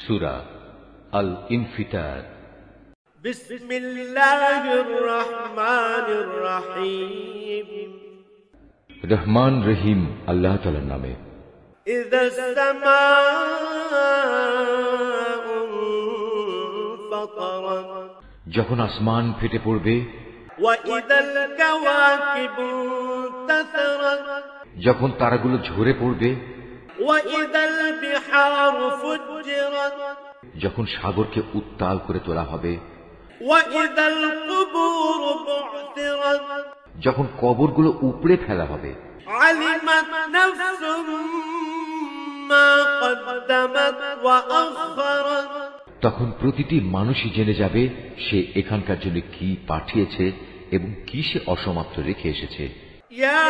সূরা আল-ইনফিতার। বিসমিল্লাহির রহমানির রহিম। রহমান রহিম আল্লাহ তাআলার নামে। ইযাস সামাউ ফাতারাত, যখন আসমান ফেটে পড়বে। ওয়া ইযাল কাওয়াকিবু তাসারাত, যখন তারাগুলো ঝরে পড়বে। ওয়া ইযাল বিহারু ফুজ্জিরাত, যখন সাগরকে উত্তাল করে তোলা হবে। ওয়া ইযাল কুবুরু বু'থিরাত, যখন কবরগুলো উপড়ে ফেলা হবে। আলিমাত নাফসুম মা কদ্দামাত ওয়া আখখারাত, তখন প্রতিটি মানুষই জেনে যাবে সে এখানকার জন্য কি পাঠিয়েছে এবং কি সে অসমাপ্ত রেখে এসেছে। ইয়া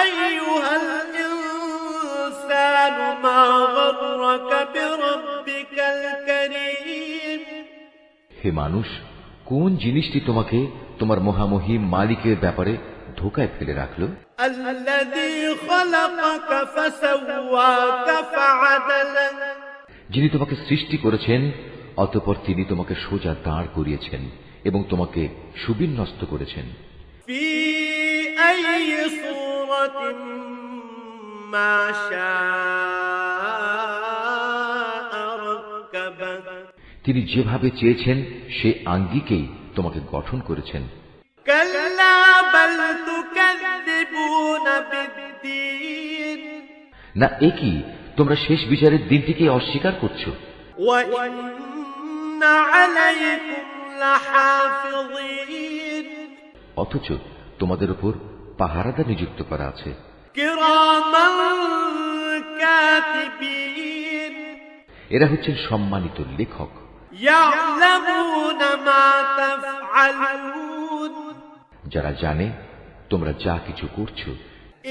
আইয়ুহাল ইনসানু মা গররাকা বিরাব্বিকাল কারীম, হে মানুষ, কোন জিনিসটি তোমাকে তোমার মহামহিম মালিকের ব্যাপারে ধোঁকায় ফেলে রাখলো? আল্লাযী খালাকাকা ফাসাওয়াকা ফাআদালাক, যিনি তোমাকে সৃষ্টি করেছেন, অতঃপর তিনি তোমাকে সোজা দাঁড় করিয়েছেন এবং তোমাকে সুবিন্যস্ত করেছেন। ফি আইয়ি সূরাতিন মা শাআ রাক্কাবাক, তিনি যেভাবে চেয়েছেন সে আঙ্গিকেই তোমাকে গঠন করেছেন। কাল্লা বাল তুকাযযিবুনা বিদ্দীন, না, একই তোমরা শেষ বিচারের দিনটিকে অস্বীকার করছো। ওয়া ইন্না আলাইকুম লাহাফিযিন, অথচ তোমাদের উপর পাহারাদার নিযুক্ত করা আছে। কিরামান কাতিবিন, এরা হচ্ছেন সম্মানিত লেখক। ইয়ালামুনা মা তাফআলুন, যারা জানে তোমরা যা কিছু করছো।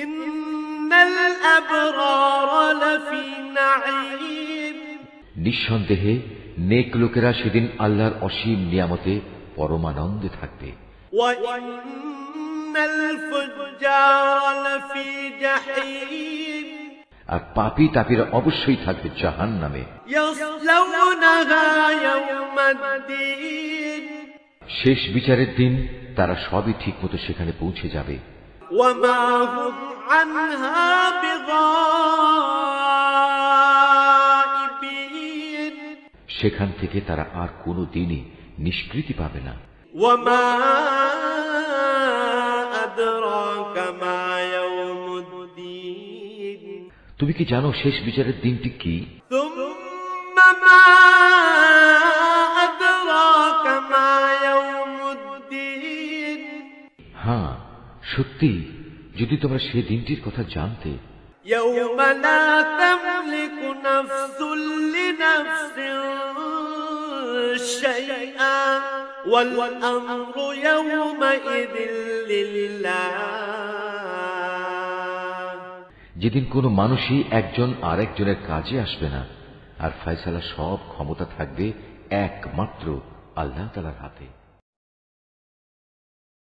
ইন্নাল আবরারা লাফি নাঈম, নিঃসন্দেহে নেক লোকেরা সেদিন আল্লাহর অসীম নিয়ামতে পরমানন্দে থাকবে। ওয়া ইন্নাল ফুজ্জারা লাফি জাহিম, আর পাপী তাপীরা অবশ্যই থাকবে জাহান্নামে। ইয়াসলাউনাহা ইয়াওমাদ্দিন, শেষ বিচারের দিন তারা সবই ঠিকমতো সেখানে পৌঁছে যাবে। ওয়া মা হুম আনহা বিগাইবিন, সেখান থেকে তারা আর কোনো দিনই নিষ্কৃতি পাবে না। ওয়া মা আদরাকা মা ইয়াউমুদ্দিন, তুমি কি জানো শেষ বিচারের দিনটি কি? সুম্মা মা আদরাকা মা ইয়াউমুদ্দিন, হ্যাঁ, সত্যি যদি তোমরা সে দিনটির কথা জানতে। ইয়াওমা লা তামলিকু নাফসুন লিনাফসিন শাইআ ওয়াল আমরু ইয়াওমাইযিন লিল্লাহ, যেদিন কোনো মানুষই একজন আরেকজনের কাজে আসবে না, আর ফয়সালা সব ক্ষমতা থাকবে একমাত্র আল্লাহ তাআলার হাতে।